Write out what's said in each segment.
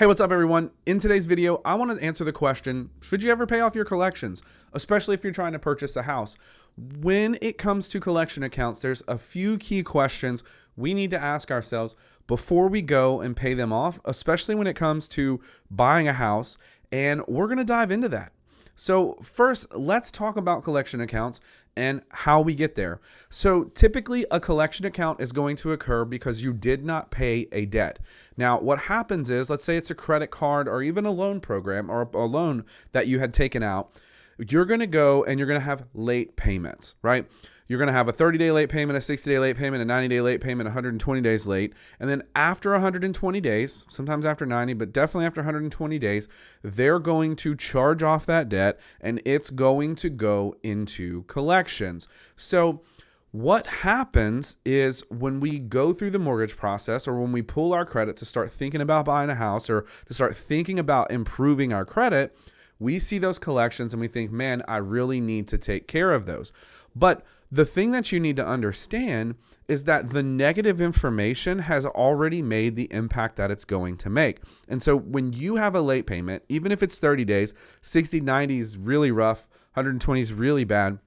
Hey, what's up everyone? In today's video, I want to answer the question, should you ever pay off your collections, especially if you're trying to purchase a house? When it comes to collection accounts, there's a few key questions we need to ask ourselves before we go and pay them off, especially when it comes to buying a house, and we're going to dive into that. So first, let's talk about collection accounts and how we get there. So typically a collection account is going to occur because you did not pay a debt. Now, what happens is, let's say it's a credit card or even a loan program or a loan that you had taken out. You're going to go and you're going to have late payments, right? You're going to have a 30-day late payment, a 60-day late payment, a 90-day late payment, 120 days late. And then after 120 days, sometimes after 90, but definitely after 120 days, they're going to charge off that debt and it's going to go into collections. So what happens is when we go through the mortgage process or when we pull our credit to start thinking about buying a house or to start thinking about improving our credit, we see those collections and we think, man, I really need to take care of those. But the thing that you need to understand is that the negative information has already made the impact that it's going to make. And so when you have a late payment, even if it's 30 days, 60, 90 is really rough, 120 is really bad,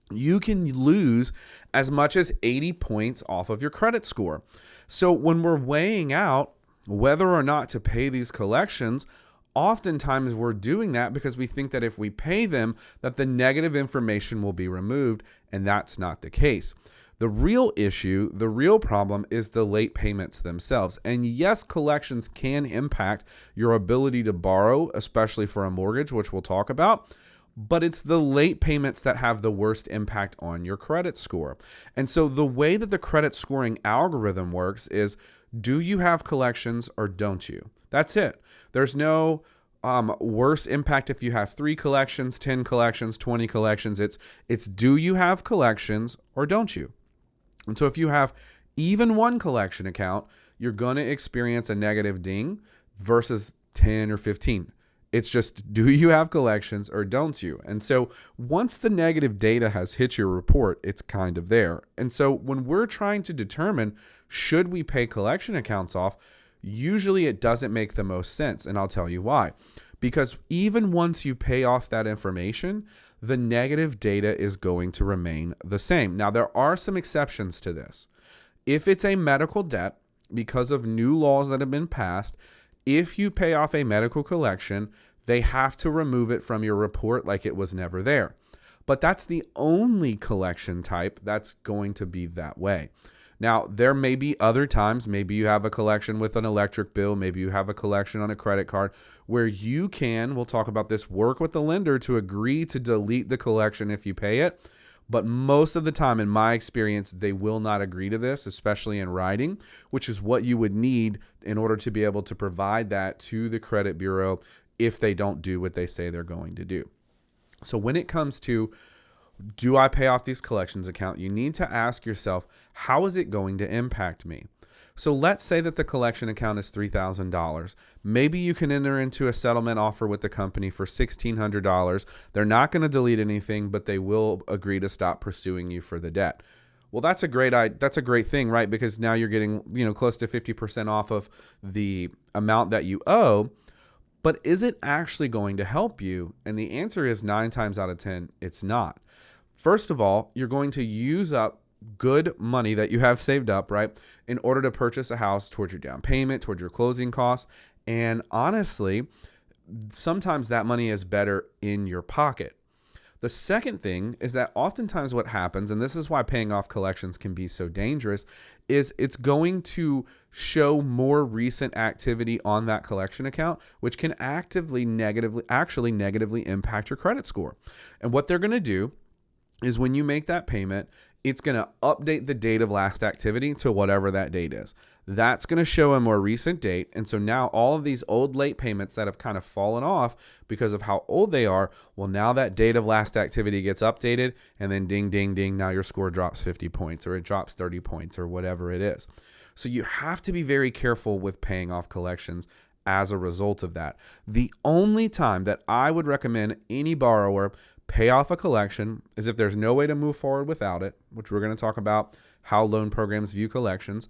you can lose as much as 80 points off of your credit score. So when we're weighing out whether or not to pay these collections, oftentimes we're doing that because we think that if we pay them, that the negative information will be removed, and that's not the case. The real issue, the real problem is the late payments themselves. And yes, collections can impact your ability to borrow, especially for a mortgage, which we'll talk about. But it's the late payments that have the worst impact on your credit score. And so the way that the credit scoring algorithm works is, do you have collections or don't you? That's it. There's no worse impact if you have 3 collections, 10 collections, 20 collections. It's do you have collections or don't you? And so if you have even one collection account, you're going to experience a negative ding versus 10 or 15. It's just, do you have collections or don't you? And so once the negative data has hit your report, it's kind of there. And so when we're trying to determine, should we pay collection accounts off, usually it doesn't make the most sense. And I'll tell you why. Because even once you pay off that information, the negative data is going to remain the same. Now, there are some exceptions to this. If it's a medical debt, because of new laws that have been passed, if you pay off a medical collection, they have to remove it from your report like it was never there. But that's the only collection type that's going to be that way. Now, there may be other times, maybe you have a collection with an electric bill, maybe you have a collection on a credit card where you can, we'll talk about this, work with the lender to agree to delete the collection if you pay it. But most of the time, in my experience, they will not agree to this, especially in writing, which is what you would need in order to be able to provide that to the credit bureau if they don't do what they say they're going to do. So when it comes to, do I pay off these collections account, you need to ask yourself, how is it going to impact me? So let's say that the collection account is $3,000. Maybe you can enter into a settlement offer with the company for $1,600. They're not going to delete anything, but they will agree to stop pursuing you for the debt. Well, that's a great thing, right? Because now you're getting, close to 50% off of the amount that you owe. But is it actually going to help you? And the answer is 9 times out of 10, it's not. First of all, you're going to use up good money that you have saved up, right, in order to purchase a house towards your down payment, towards your closing costs. And honestly, sometimes that money is better in your pocket. The second thing is that oftentimes what happens, and this is why paying off collections can be so dangerous, is it's going to show more recent activity on that collection account, which can actually negatively impact your credit score. And what they're going to do is when you make that payment, it's going to update the date of last activity to whatever that date is. That's going to show a more recent date. And so now all of these old late payments that have kind of fallen off because of how old they are, well, now that date of last activity gets updated, and then ding, ding, ding, now your score drops 50 points or it drops 30 points or whatever it is. So you have to be very careful with paying off collections as a result of that. The only time that I would recommend any borrower pay off a collection is if there's no way to move forward without it, which we're going to talk about how loan programs view collections,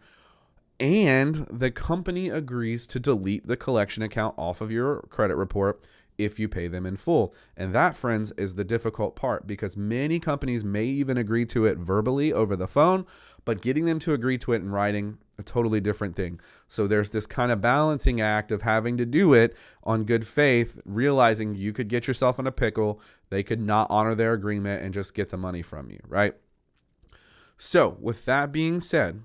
and the company agrees to delete the collection account off of your credit report if you pay them in full. And that, friends, is the difficult part, because many companies may even agree to it verbally over the phone, but getting them to agree to it in writing, a totally different thing. So there's this kind of balancing act of having to do it on good faith, realizing you could get yourself in a pickle. They could not honor their agreement and just get the money from you, right? So with that being said,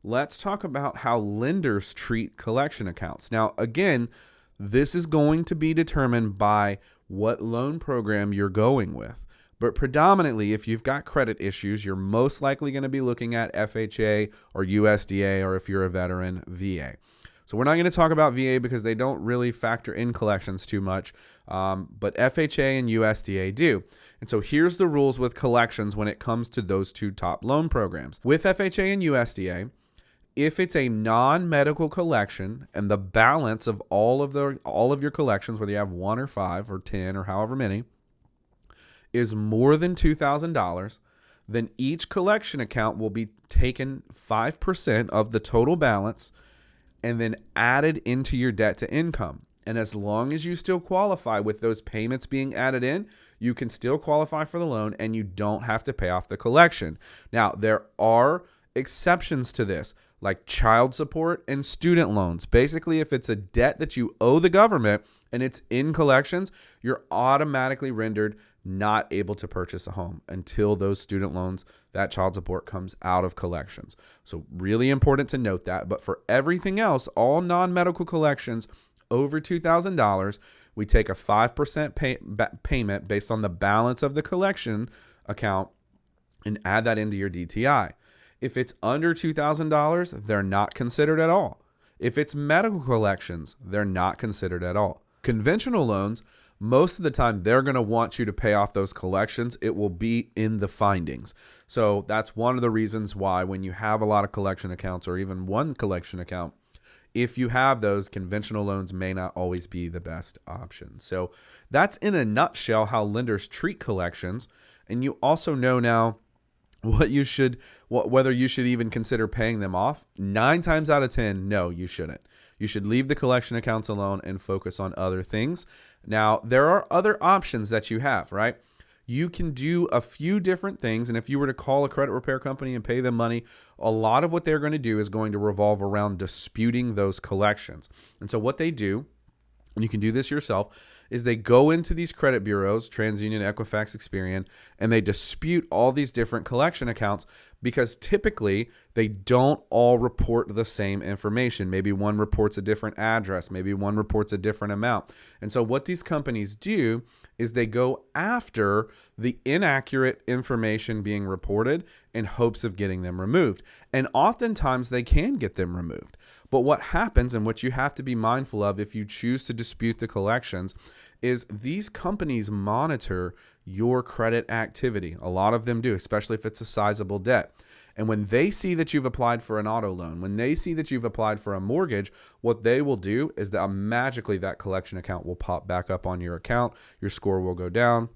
let's talk about how lenders treat collection accounts. Now, again, this is going to be determined by what loan program you're going with. But predominantly, if you've got credit issues, you're most likely going to be looking at FHA or USDA, or if you're a veteran, VA. So we're not going to talk about VA because they don't really factor in collections too much, but FHA and USDA do. And so here's the rules with collections when it comes to those two top loan programs. With FHA and USDA, if it's a non-medical collection and the balance of all of your collections, whether you have 1 or 5 or 10 or however many, is more than $2,000, then each collection account will be taken 5% of the total balance and then added into your debt to income. And as long as you still qualify with those payments being added in, you can still qualify for the loan and you don't have to pay off the collection. Now, there are exceptions to this, like child support and student loans. Basically, if it's a debt that you owe the government and it's in collections, you're automatically rendered not able to purchase a home until those student loans, that child support, comes out of collections. So really important to note that. But for everything else, all non-medical collections over $2,000, we take a 5% payment based on the balance of the collection account and add that into your DTI. If it's under $2,000, they're not considered at all. If it's medical collections, they're not considered at all. Conventional loans, most of the time, they're going to want you to pay off those collections. It will be in the findings. So that's one of the reasons why when you have a lot of collection accounts or even one collection account, if you have those, conventional loans may not always be the best option. So that's in a nutshell how lenders treat collections. And you also know now whether you should even consider paying them off. 9 times out of 10, no, you shouldn't. You should leave the collection accounts alone and focus on other things. Now, there are other options that you have, right? You can do a few different things. And if you were to call a credit repair company and pay them money, a lot of what they're going to do is going to revolve around disputing those collections. And so what they do, and you can do this yourself, is they go into these credit bureaus, TransUnion, Equifax, Experian, and they dispute all these different collection accounts because typically they don't all report the same information. Maybe one reports a different address. Maybe one reports a different amount. And so what these companies do is they go after the inaccurate information being reported in hopes of getting them removed. And oftentimes they can get them removed. But what happens, and what you have to be mindful of if you choose to dispute the collections, is these companies monitor your credit activity. A lot of them do, especially if it's a sizable debt. And when they see that you've applied for an auto loan, when they see that you've applied for a mortgage, what they will do is that magically that collection account will pop back up on your account. Your score will go down.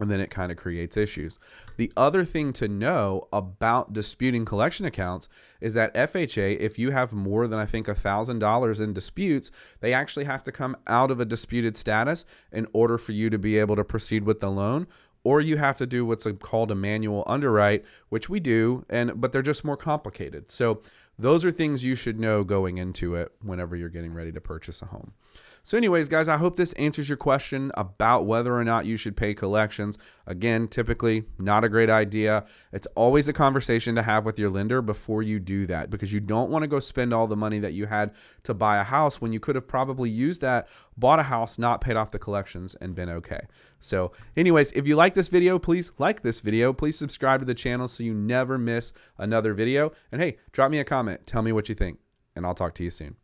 And then it kind of creates issues. The other thing to know about disputing collection accounts is that FHA, if you have more than, I think, $1,000 in disputes, they actually have to come out of a disputed status in order for you to be able to proceed with the loan. Or you have to do what's called a manual underwrite, which we do, but they're just more complicated. So those are things you should know going into it whenever you're getting ready to purchase a home. So anyways, guys, I hope this answers your question about whether or not you should pay collections. Again, typically not a great idea. It's always a conversation to have with your lender before you do that, because you don't want to go spend all the money that you had to buy a house when you could have probably used that, bought a house, not paid off the collections, and been okay. So anyways, if you like this video, please like this video. Please subscribe to the channel so you never miss another video. And hey, drop me a comment. Tell me what you think, and I'll talk to you soon.